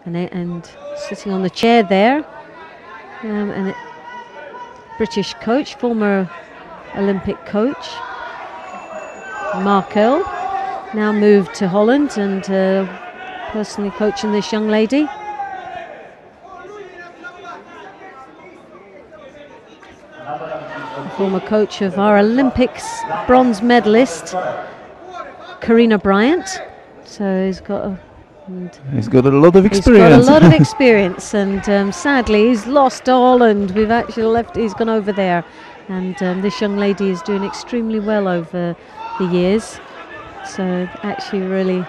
and sitting on the chair there, and a British coach, former Olympic coach, Mark Earl, now moved to Holland and personally coaching this young lady. Former coach of our Olympics bronze medalist, Karina Bryant. So he's got a lot of experience. He's got a lot of experience, and sadly he's lost to Holland. We've actually left. He's gone over there, and this young lady is doing extremely well over the years. So actually, really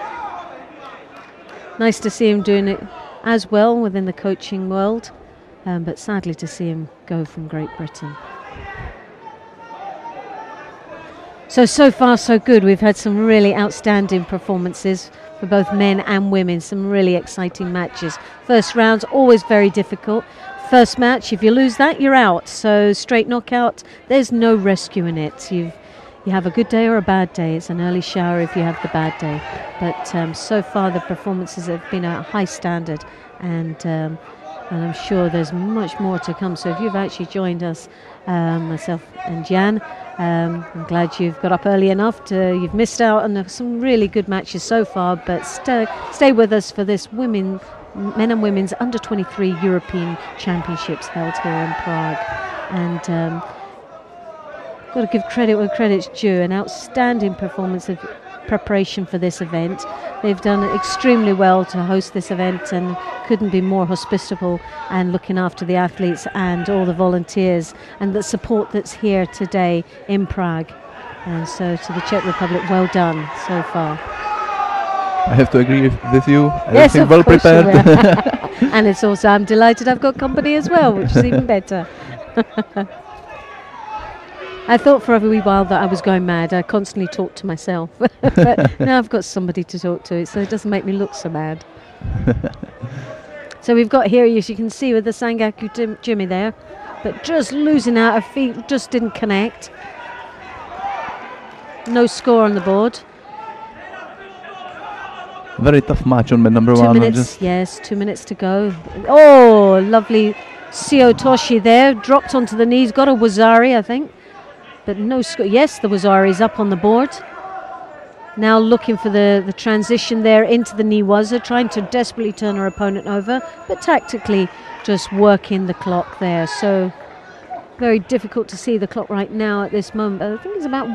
nice to see him doing it as well within the coaching world, but sadly to see him go from Great Britain. So far so good. We've had some really outstanding performances for both men and women, some really exciting matches. First round's always very difficult. First match, if you lose that, you're out. So straight knockout, there's no rescuing it. You have a good day or a bad day. It's an early shower if you have the bad day. But so far the performances have been at a high standard, and I'm sure there's much more to come. So if you've actually joined us, myself and Jan, I'm glad you've got up early enough. You've missed out on some really good matches so far, but stay with us for this men and women's under 23 European Championships held here in Prague. And got to give credit where credit's due. An outstanding performance of preparation for this event. They've done extremely well to host this event, and couldn't be more hospitable and looking after the athletes and all the volunteers and the support that's here today in Prague. And so to the Czech Republic, well done so far. I have to agree with you. Yes, of well course prepared. And it's also, I'm delighted I've got company as well, which is even better. I thought for a wee while that I was going mad. I constantly talked to myself. But now I've got somebody to talk to, so it doesn't make me look so mad. So we've got here, as you can see, with the Sangaku Jimmy there, but just losing out, her feet just didn't connect. No score on the board. Very tough match on number 1. 2 minutes, yes, 2 minutes to go. Oh, lovely Sio Toshi there, dropped onto the knees, got a Wazari, I think. But no score. Yes, the Wazari is up on the board. Now looking for the transition there into the Niwaza, trying to desperately turn her opponent over, but tactically just working the clock there. So very difficult to see the clock right now at this moment. But I think it's about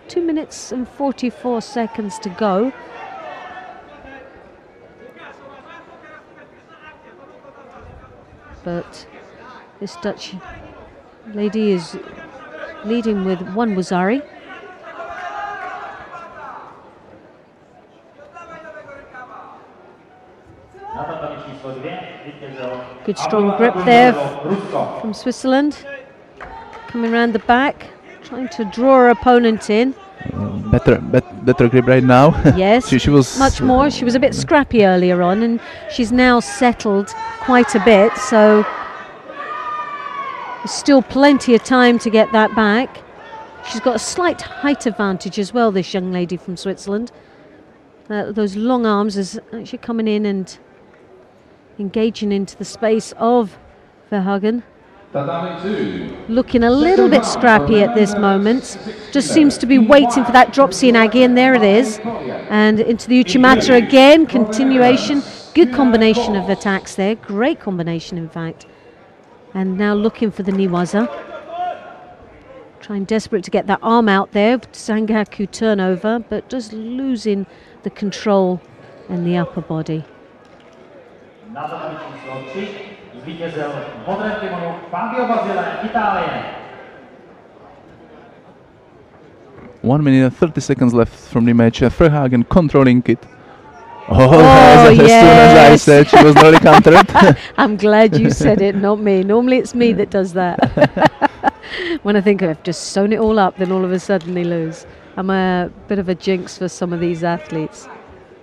2 minutes and 44 seconds to go. But this Dutch lady is leading with 1 Wazari. Good strong grip there from Switzerland. Coming around the back, trying to draw her opponent in. Better grip right now. Yes, she was much more. She was a bit scrappy earlier on, and she's now settled quite a bit. So there's still plenty of time to get that back. She's got a slight height advantage as well, this young lady from Switzerland. Those long arms is actually coming in and engaging into the space of Verhagen. Looking a little bit scrappy at this moment. Just seems to be waiting for that drop Sianagi, and there it is. And into the Uchimata again, continuation. Good combination of attacks there. Great combination, in fact. And now looking for the Niwaza. Trying desperate to get that arm out there. Sangaku turnover, but just losing the control in the upper body. 1 minute and 30 seconds left from the match. Verhagen controlling it. As soon as I said, she was nearly countered. I'm glad you said it, not me. Normally it's me that does that. When I think I've just sewn it all up, then all of a sudden they lose. I'm a bit of a jinx for some of these athletes.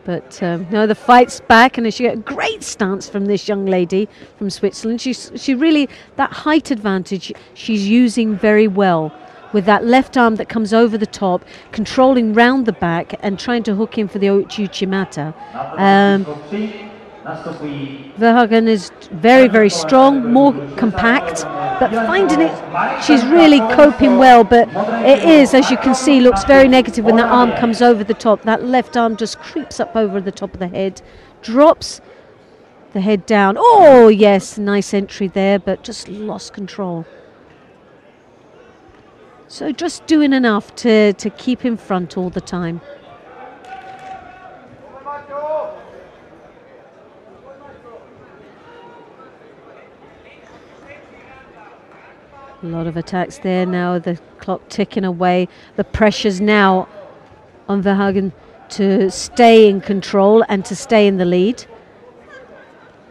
But no, the fight's back, and she got a great stance from this young lady from Switzerland. She really, that height advantage, she's using very well. With that left arm that comes over the top, controlling round the back and trying to hook in for the Uchimata. Verhagen is very, very strong, more compact, but finding it, she's really coping well, but it is, as you can see, looks very negative when that arm comes over the top. That left arm just creeps up over the top of the head, drops the head down. Oh, yes, nice entry there, but just lost control. So just doing enough to keep in front all the time. A lot of attacks there now, the clock ticking away. The pressure's now on Verhagen to stay in control and to stay in the lead.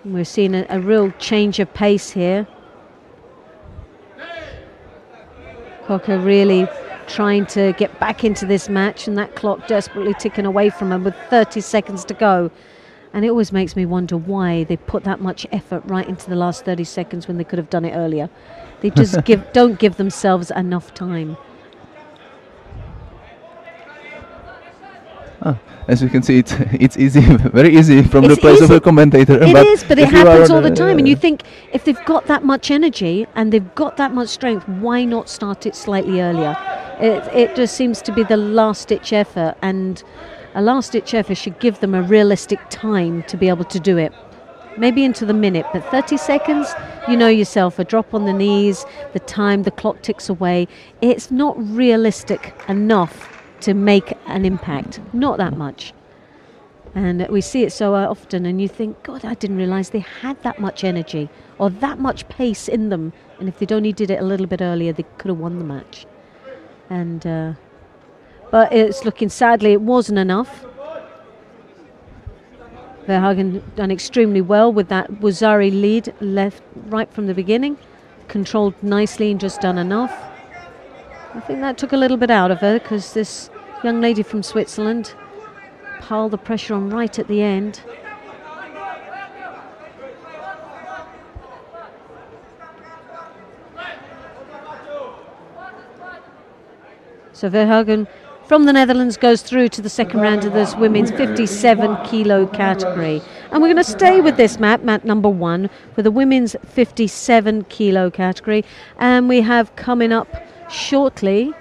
And we're seeing a real change of pace here. Kocher really trying to get back into this match, and that clock desperately ticking away from him with 30 seconds to go. And it always makes me wonder why they put that much effort right into the last 30 seconds when they could have done it earlier. They just don't give themselves enough time. As you can see, it's easy, very easy from the place of a commentator. It is, but it happens all the time. And you think, if they've got that much energy and they've got that much strength, why not start it slightly earlier? It just seems to be the last-ditch effort, and a last-ditch effort should give them a realistic time to be able to do it. Maybe into the minute, but 30 seconds, you know yourself, a drop on the knees, the time, the clock ticks away. It's not realistic enough to make an impact, not that much. And we see it so often, and you think, God, I didn't realize they had that much energy or that much pace in them, and if they'd only did it a little bit earlier, they could have won the match. And but it's looking, sadly, it wasn't enough. Verhagen done extremely well with that Wazari lead right from the beginning, controlled nicely and just done enough. I think that took a little bit out of her, because this young lady from Switzerland piled the pressure on right at the end. So Verhagen from the Netherlands goes through to the second round of this women's 57 kilo category. And we're going to stay with this mat number 1, for the women's 57 kilo category. And we have coming up shortly